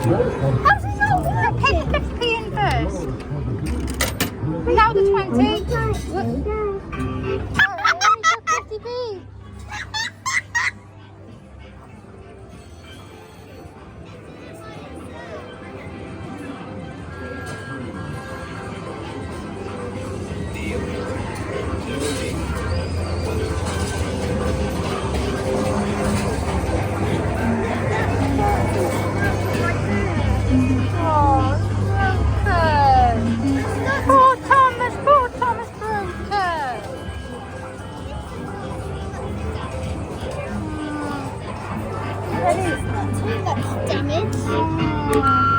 Oh, so no, let's pee in first. Now the 20. Oh, 50p. It's not too much damage.